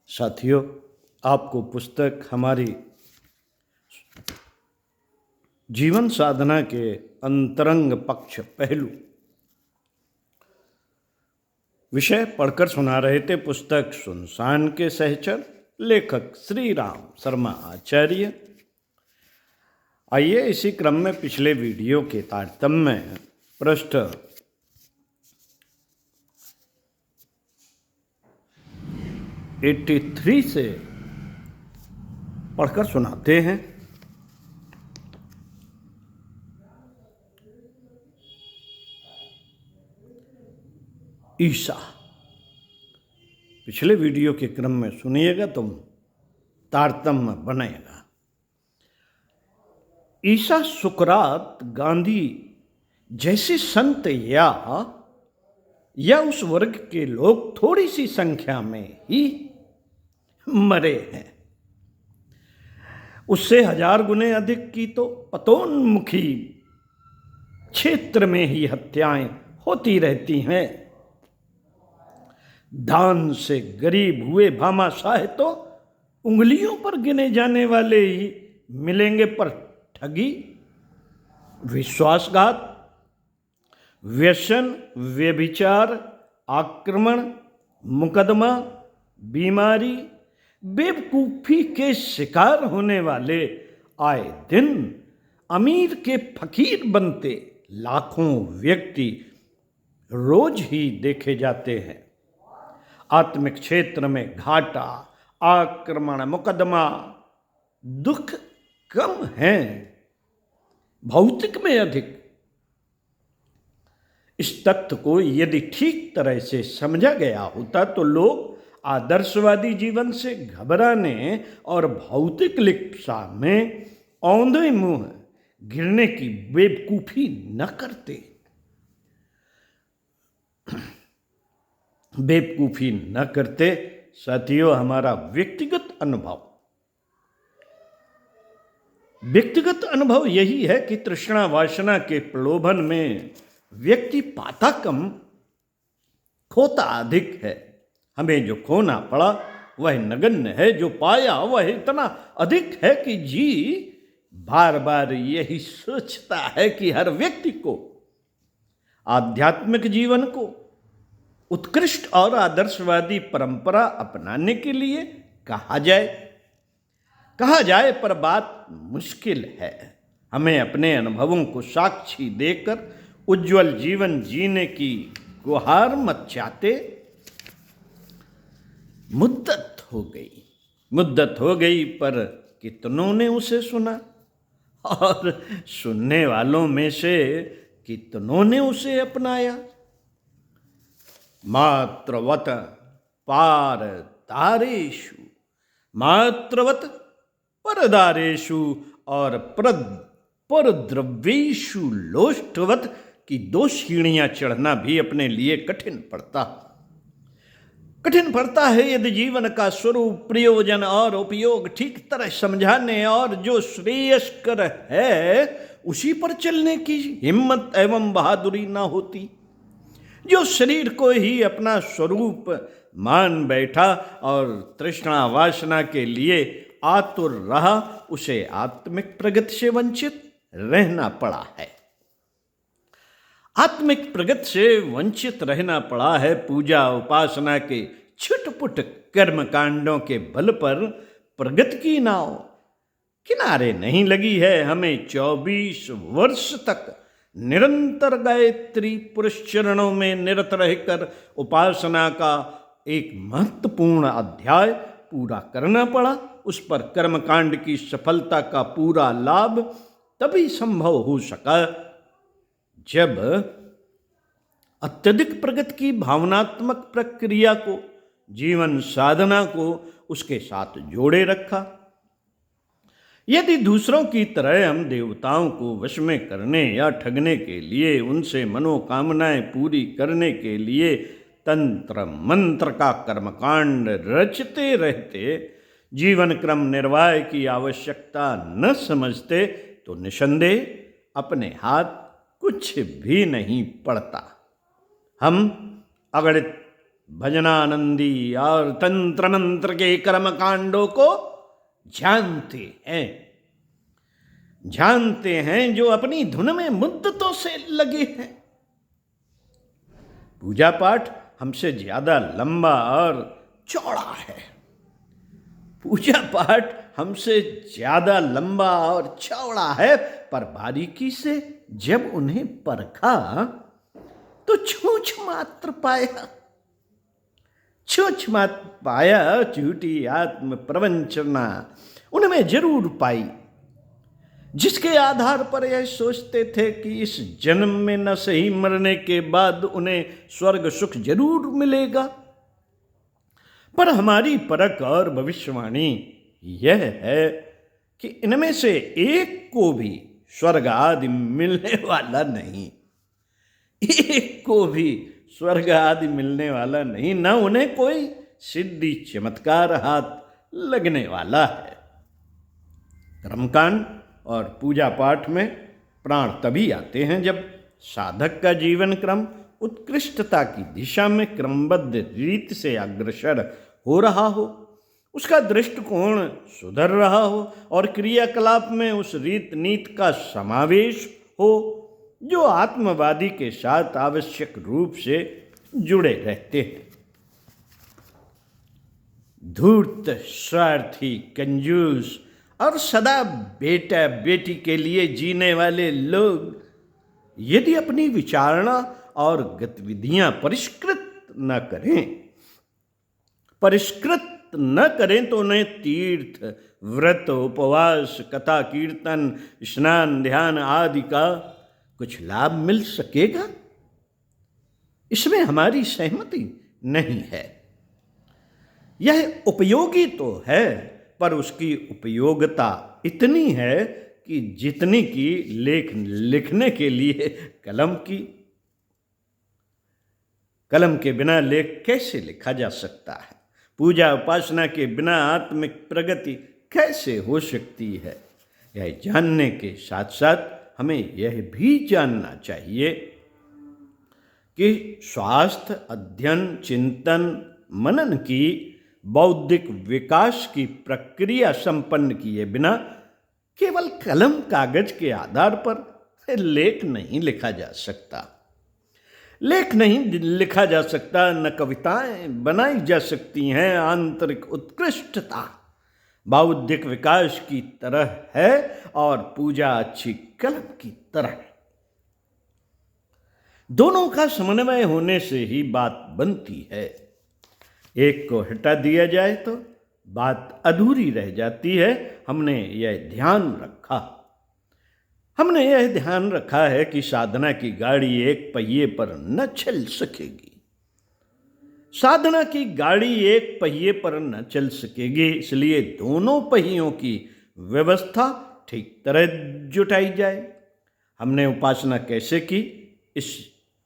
साथियों, आपको पुस्तक हमारी जीवन साधना के अंतरंग पक्ष पहलू विषय पढ़कर सुना रहे थे। पुस्तक सुनसान के सहचर, लेखक श्री राम शर्मा आचार्य। आइए इसी क्रम में पिछले वीडियो के तारतम्य पृष्ठ 83 से पढ़कर सुनाते हैं। ईसा, पिछले वीडियो के क्रम में सुनिएगा तो तारतम्य बनेगा। ईसा, सुकरात, गांधी जैसे संत या उस वर्ग के लोग थोड़ी सी संख्या में ही मरे हैं। उससे 1000 गुने अधिक की तो पतोन्मुखी क्षेत्र में ही हत्याएं होती रहती हैं। दान से गरीब हुए भामाशाह तो उंगलियों पर गिने जाने वाले ही मिलेंगे, पर ठगी, विश्वासघात, व्यसन, व्यभिचार, आक्रमण, मुकदमा, बीमारी, बेवकूफ़ी के शिकार होने वाले आए दिन अमीर के फकीर बनते लाखों व्यक्ति रोज ही देखे जाते हैं। आत्मिक क्षेत्र में घाटा, आक्रमण, मुकदमा, दुख कम हैं, भौतिक में अधिक। इस तथ्य को यदि ठीक तरह से समझा गया होता तो लोग आदर्शवादी जीवन से घबराने और भौतिक लिप्सा में औंधे मुंह गिरने की बेवकूफी न करते। साथियों, हमारा व्यक्तिगत अनुभव यही है कि तृष्णा वासना के प्रलोभन में व्यक्ति पाता कम, खोता अधिक है। हमें जो खोना पड़ा वह नगण्य है, जो पाया वह इतना अधिक है कि जी बार बार यही सोचता है कि हर व्यक्ति को आध्यात्मिक जीवन को उत्कृष्ट और आदर्शवादी परंपरा अपनाने के लिए कहा जाए, पर बात मुश्किल है। हमें अपने अनुभवों को साक्षी देकर उज्जवल जीवन जीने की गुहार मचाते मुद्दत हो गई, पर कितनों ने उसे सुना और सुनने वालों में से कितनों ने उसे अपनाया। मात्रवत परदारेषु और परद्रव्येषु लोष्टवत की 2 सीढ़ियां चढ़ना भी अपने लिए कठिन पड़ता है यदि जीवन का स्वरूप, प्रयोजन और उपयोग ठीक तरह समझाने और जो श्रेयस्कर है उसी पर चलने की हिम्मत एवं बहादुरी ना होती। जो शरीर को ही अपना स्वरूप मान बैठा और तृष्णा वासना के लिए आतुर रहा, उसे आत्मिक प्रगति से वंचित रहना पड़ा है। पूजा उपासना के छुटपुट कर्म कांडों के बल पर प्रगति की नाव किनारे नहीं लगी है। हमें 24 वर्ष तक निरंतर गायत्री पुरुष चरणों में निरत रहकर उपासना का एक महत्वपूर्ण अध्याय पूरा करना पड़ा। उस पर कर्मकांड की सफलता का पूरा लाभ तभी संभव हो सका जब अत्यधिक प्रगति की भावनात्मक प्रक्रिया को, जीवन साधना को उसके साथ जोड़े रखा। यदि दूसरों की तरह हम देवताओं को वश में करने या ठगने के लिए, उनसे मनोकामनाएं पूरी करने के लिए तंत्र मंत्र का कर्मकांड रचते रहते, जीवन क्रम निर्वाह की आवश्यकता न समझते, तो निसंदेह अपने हाथ कुछ भी नहीं पड़ता। हम अगणित भजनानंदी और तंत्र मंत्र के कर्म कांडों को जानते हैं जो अपनी धुन में मुद्दतों से लगे हैं। पूजा पाठ हमसे ज्यादा लंबा और चौड़ा है। पूजा पाठ हमसे ज्यादा लंबा और चौड़ा है, पर बारीकी से जब उन्हें परखा तो छूछ मात्र पाया झूठी आत्म प्रवंचना उनमें जरूर पाई, जिसके आधार पर यह सोचते थे कि इस जन्म में न सही मरने के बाद उन्हें स्वर्ग सुख जरूर मिलेगा। पर हमारी परख और भविष्यवाणी यह है कि इनमें से एक को भी स्वर्ग आदि मिलने वाला नहीं, एक को भी स्वर्ग आदि मिलने वाला नहीं, न उन्हें कोई सिद्धि चमत्कार हाथ लगने वाला है। कर्मकांड और पूजा पाठ में प्राण तभी आते हैं जब साधक का जीवन क्रम उत्कृष्टता की दिशा में क्रमबद्ध रीति से अग्रसर हो रहा हो, उसका दृष्टिकोण सुधर रहा हो और क्रियाकलाप में उस रीत नीति का समावेश हो जो आत्मवादी के साथ आवश्यक रूप से जुड़े रहते हैं। धूर्त, स्वार्थी, कंजूस और सदा बेटा बेटी के लिए जीने वाले लोग यदि अपनी विचारणा और गतिविधियां परिष्कृत न करें तो उन्हें तीर्थ, व्रत, उपवास, कथा, कीर्तन, स्नान, ध्यान आदि का कुछ लाभ मिल सकेगा? इसमें हमारी सहमति नहीं है। यह उपयोगी तो है, पर उसकी उपयोगिता इतनी है कि जितनी की लिखने के लिए कलम के बिना लेख कैसे लिखा जा सकता है? पूजा उपासना के बिना आत्मिक प्रगति कैसे हो सकती है? यह जानने के साथ साथ हमें यह भी जानना चाहिए कि स्वास्थ्य, अध्ययन, चिंतन, मनन की बौद्धिक विकास की प्रक्रिया संपन्न किए बिना केवल कलम कागज के आधार पर लेख नहीं लिखा जा सकता। न कविताएं बनाई जा सकती हैं। आंतरिक उत्कृष्टता बौद्धिक विकास की तरह है और पूजा अच्छी कलम की तरह है। दोनों का समन्वय होने से ही बात बनती है। एक को हटा दिया जाए तो बात अधूरी रह जाती है। हमने यह ध्यान रखा है कि साधना की गाड़ी एक पहिए पर न चल सकेगी। इसलिए दोनों पहियों की व्यवस्था ठीक तरह जुटाई जाए। हमने उपासना कैसे की,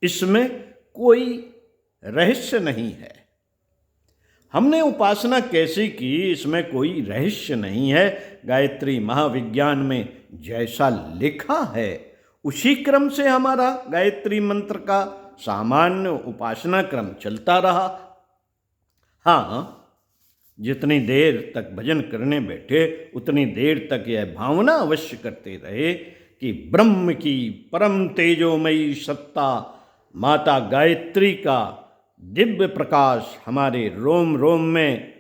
इसमें कोई रहस्य नहीं है। गायत्री महाविज्ञान में जैसा लिखा है उसी क्रम से हमारा गायत्री मंत्र का सामान्य उपासना क्रम चलता रहा। हाँ, जितनी देर तक भजन करने बैठे उतनी देर तक यह भावना अवश्य करते रहे कि ब्रह्म की परम तेजोमयी सत्ता माता गायत्री का दिव्य प्रकाश हमारे रोम रोम में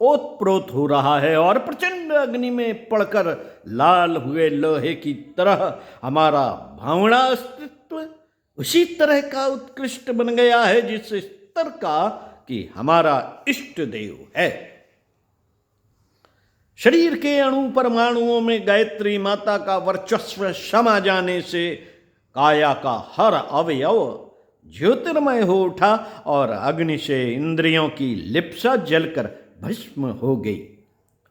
ओतप्रोत हो रहा है और प्रचंड अग्नि में पड़कर लाल हुए लोहे की तरह हमारा भावना अस्तित्व उसी तरह का उत्कृष्ट बन गया है जिस स्तर का कि हमारा इष्ट देव है। शरीर के अणु परमाणुओं में गायत्री माता का वर्चस्व समा जाने से काया का हर अवयव ज्योतिर्मय हो उठा और अग्नि से इंद्रियों की लिप्सा जलकर भस्म हो गई।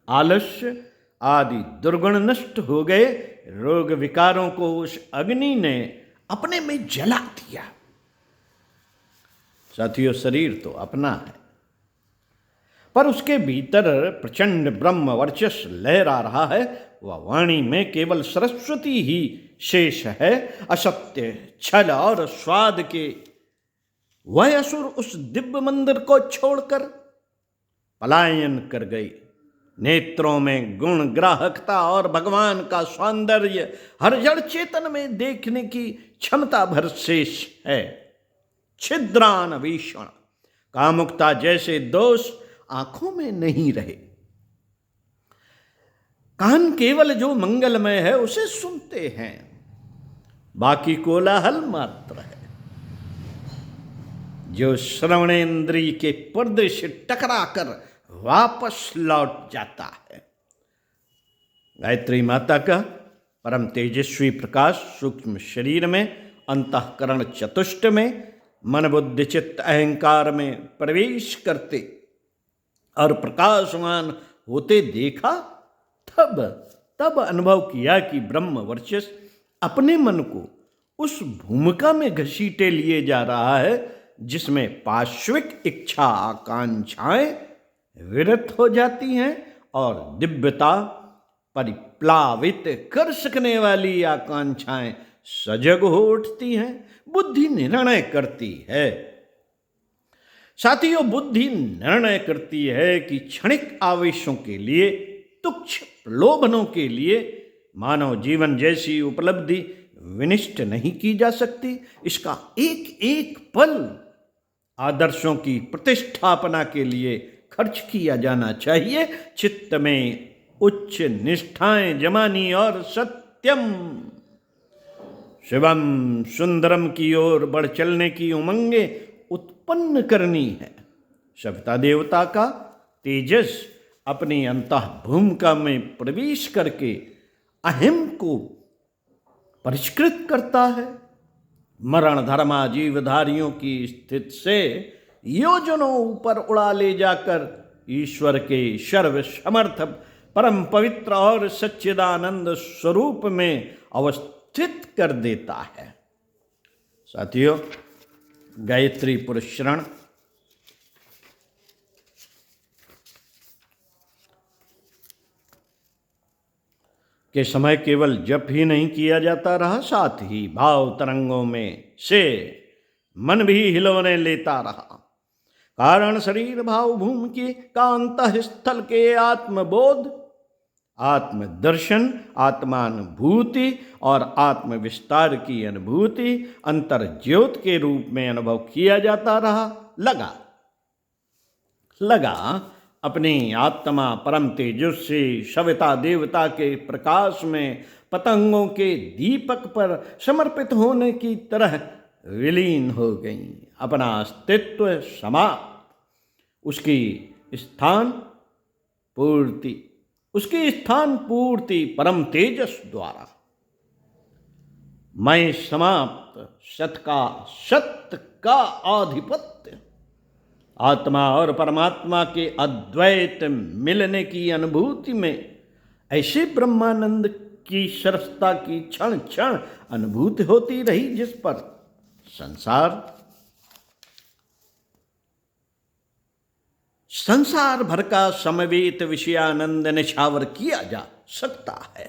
आलस्य आदि दुर्गुण नष्ट हो गए। रोग विकारों को उस अग्नि ने अपने में जला दिया। साथियों, शरीर तो अपना है, पर उसके भीतर प्रचंड ब्रह्म वर्चस्व लहरा रहा है। वह वाणी में केवल सरस्वती ही शेष है। असत्य, छल और स्वाद के वह असुर उस दिव्य मंदिर को छोड़कर पलायन कर गए। नेत्रों में गुण ग्राहकता और भगवान का सौंदर्य हर जड़ चेतन में देखने की क्षमता भर शेष है। छिद्रान भीषण कामुकता जैसे दोष आंखों में नहीं रहे। कान केवल जो मंगलमय है उसे सुनते हैं, बाकी कोलाहल मात्र है। जो श्रवणेन्द्रिय के पर्दे से टकराकर वापस लौट जाता है। गायत्री माता का परम तेजस्वी प्रकाश सूक्ष्म शरीर में अंतःकरण चतुष्ट में मन बुद्धि चित्त अहंकार में प्रवेश करते और प्रकाशमान होते देखा, तब अनुभव किया कि ब्रह्म वर्चस्व अपने मन को उस भूमिका में घसीटे लिए जा रहा है जिसमें पाश्विक इच्छा आकांक्षाएं विरत हो जाती हैं और दिव्यता परिप्लावित कर सकने वाली आकांक्षाएं सजग हो उठती हैं। बुद्धि निर्णय करती है। साथियों, बुद्धि निर्णय करती है कि क्षणिक आवेशों के लिए, तुच्छ प्रलोभनों के लिए मानव जीवन जैसी उपलब्धि विनिष्ट नहीं की जा सकती। इसका एक एक पल आदर्शों की प्रतिष्ठापना के लिए खर्च किया जाना चाहिए। चित्त में उच्च निष्ठाएं जमानी और सत्यम शिवम सुंदरम की ओर बढ़ चलने की उमंगे उत्पन्न करनी है। सविता देवता का तेजस अपनी अंतः भूमिका में प्रवेश करके अहम को परिष्कृत करता है। मरण धर्मा जीवधारियों की स्थिति से योजनों ऊपर उड़ा ले जाकर ईश्वर के सर्व समर्थ परम पवित्र और सच्चिदानंद स्वरूप में अवस्थित कर देता है। साथियों, गायत्री पुरस्रण के समय केवल जप ही नहीं किया जाता रहा, साथ ही भाव तरंगों में से मन भी हिलौने लेता रहा। कारण शरीर भाव भूमि के का अंतःस्थल के आत्मबोध, आत्मदर्शन, आत्मानुभूति और आत्मविस्तार की अनुभूति अंतर ज्योत के रूप में अनुभव किया जाता रहा। लगा अपनी आत्मा परम तेजस्वी सविता देवता के प्रकाश में पतंगों के दीपक पर समर्पित होने की तरह विलीन हो गई। अपना अस्तित्व समाप्त, उसकी स्थान पूर्ति परम तेजस द्वारा। मैं समाप्त, सत्य का आधिपत्य, आत्मा और परमात्मा के अद्वैत मिलने की अनुभूति में ऐसे ब्रह्मानंद की सरसता की क्षण क्षण अनुभूति होती रही जिस पर संसार भर का समवेत विषयानंद निछावर किया जा सकता है।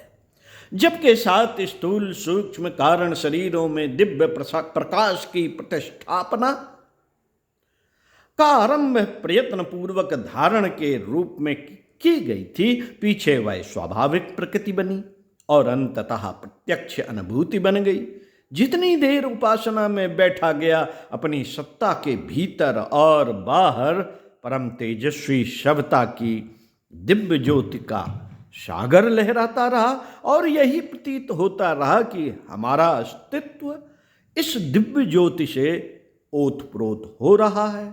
जबकि साथ स्थूल सूक्ष्म कारण शरीरों में दिव्य प्रकाश की प्रतिष्ठापना का आरंभ प्रयत्न पूर्वक धारण के रूप में की गई थी, पीछे वह स्वाभाविक प्रकृति बनी और अंततः प्रत्यक्ष अनुभूति बन गई। जितनी देर उपासना में बैठा गया, अपनी सत्ता के भीतर और बाहर परम तेजस्वी सविता की दिव्य ज्योति का सागर लहराता रहा और यही प्रतीत होता रहा कि हमारा अस्तित्व इस दिव्य ज्योति से ओतप्रोत हो रहा है।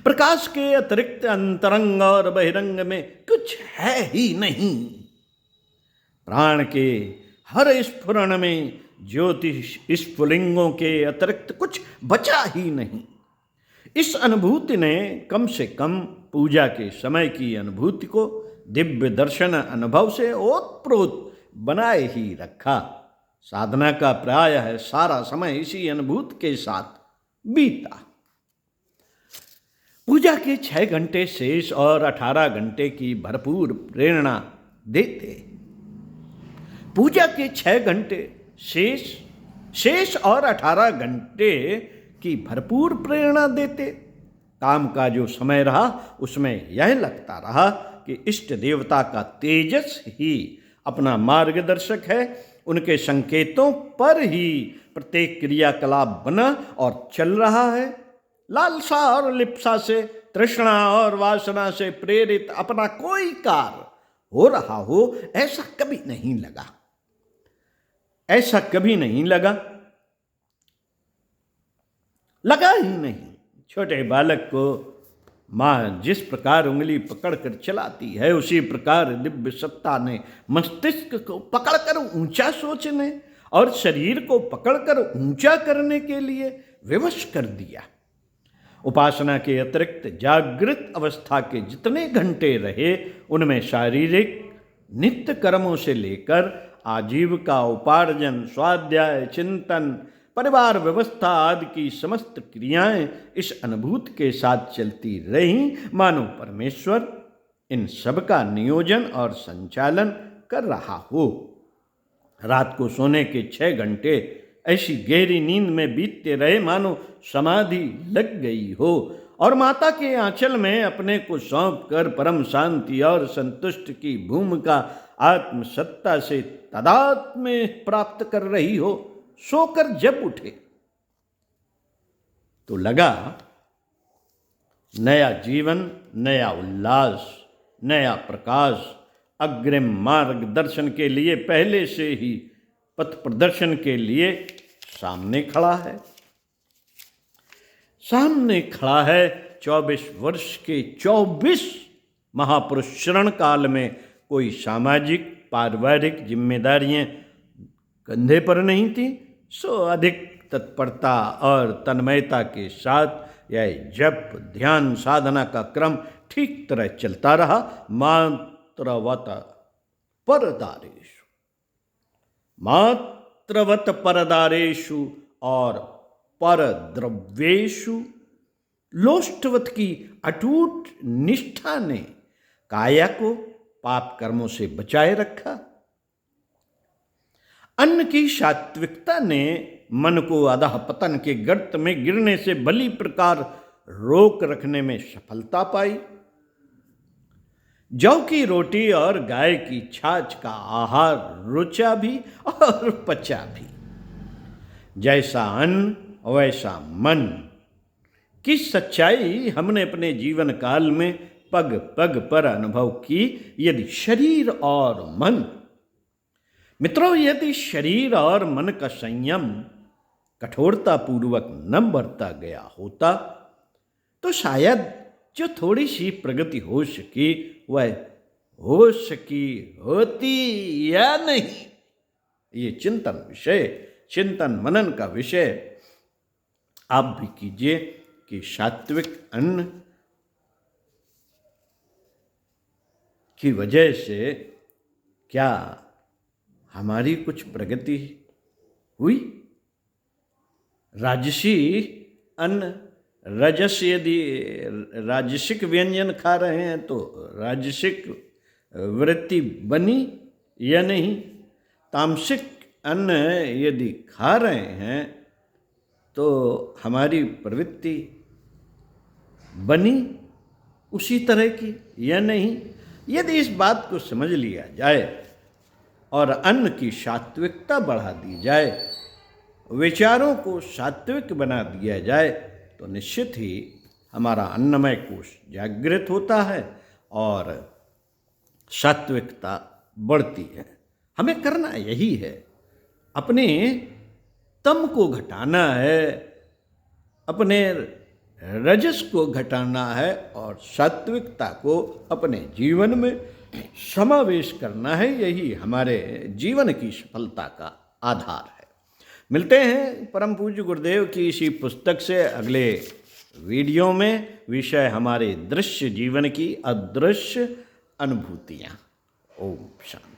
प्रकाश के अतिरिक्त अंतरंग और बहिरंग में कुछ है ही नहीं। प्राण के हर स्फुरण में ज्योति स्फुलिंगों के अतिरिक्त कुछ बचा ही नहीं। इस अनुभूति ने कम से कम पूजा के समय की अनुभूति को दिव्य दर्शन अनुभव से ओतप्रोत बनाए ही रखा। साधना का प्रायः सारा समय इसी अनुभूति के साथ बीता। पूजा के 6 घंटे शेष और 18 घंटे की भरपूर प्रेरणा देते। पूजा के 6 घंटे शेष और 18 घंटे की भरपूर प्रेरणा देते। काम का जो समय रहा उसमें यह लगता रहा कि इष्ट देवता का तेजस ही अपना मार्गदर्शक है, उनके संकेतों पर ही प्रत्येक क्रियाकलाप बना और चल रहा है। लालसा और लिप्सा से, तृष्णा और वासना से प्रेरित अपना कोई कार्य हो रहा हो ऐसा कभी नहीं लगा, ऐसा कभी नहीं लगा ही नहीं। छोटे बालक को माँ जिस प्रकार उंगली पकड़कर चलाती है, उसी प्रकार दिव्य सत्ता ने मस्तिष्क को पकड़कर ऊंचा सोचने और शरीर को पकड़कर ऊंचा करने के लिए विवश कर दिया। उपासना के अतिरिक्त जागृत अवस्था के जितने घंटे रहे, उनमें शारीरिक नित्य कर्मों से लेकर आजीविका उपार्जन, स्वाध्याय, चिंतन, परिवार व्यवस्था आदि की समस्त क्रियाएं इस अनुभूति के साथ चलती रहीं मानो परमेश्वर इन सब का नियोजन और संचालन कर रहा हो। रात को सोने के 6 घंटे ऐसी गहरी नींद में बीतते रहे मानो समाधि लग गई हो, और माता के आंचल में अपने को सौंप कर परम शांति और संतुष्ट की भूमिका आत्मसत्ता से तादात्म्य प्राप्त कर रही हो। सोकर जब उठे तो लगा नया जीवन, नया उल्लास, नया प्रकाश अग्रिम मार्गदर्शन के लिए पहले से ही पथ प्रदर्शन के लिए सामने खड़ा है। सामने खड़ा है 24 वर्ष के 24 महापुरुष श्रण काल में कोई सामाजिक पारिवारिक जिम्मेदारियां कंधे पर नहीं थी, सो अधिक तत्परता और तन्मयता के साथ यह जप ध्यान साधना का क्रम ठीक तरह चलता रहा। मात्रवत परदारेषु और परद्रव्येषु लोष्टवत की अटूट निष्ठा ने काया को पाप कर्मों से बचाए रखा। अन्न की सात्विकता ने मन को अधः पतन के गर्त में गिरने से भली प्रकार रोक रखने में सफलता पाई। जौ की रोटी और गाय की छाछ का आहार रुचा भी और पचा भी। जैसा अन्न वैसा मन की सच्चाई हमने अपने जीवन काल में पग पग पर अनुभव की। यदि शरीर और मन, मित्रों, यदि शरीर और मन का संयम कठोरता पूर्वक न बरता गया होता तो शायद जो थोड़ी सी प्रगति हो सकी वह हो सकी होती या नहीं, ये चिंतन मनन का विषय आप भी कीजिए कि सात्विक अन्न की वजह से क्या हमारी कुछ प्रगति हुई। राजसी अन्न, रजस, यदि राजसिक व्यंजन खा रहे हैं तो राजसिक वृत्ति बनी या नहीं। तामसिक अन्न यदि खा रहे हैं तो हमारी प्रवृत्ति बनी उसी तरह की या नहीं। यदि इस बात को समझ लिया जाए और अन्न की सात्विकता बढ़ा दी जाए, विचारों को सात्विक बना दिया जाए, तो निश्चित ही हमारा अन्नमय कोश जागृत होता है और सात्विकता बढ़ती है। हमें करना यही है, अपने तम को घटाना है, अपने रजस को घटाना है और सात्विकता को अपने जीवन में समावेश करना है। यही हमारे जीवन की सफलता का आधार है। मिलते हैं परम पूज्य गुरुदेव की इसी पुस्तक से अगले वीडियो में। विषय हमारे दृश्य जीवन की अदृश्य अनुभूतियाँ। ओम शांति।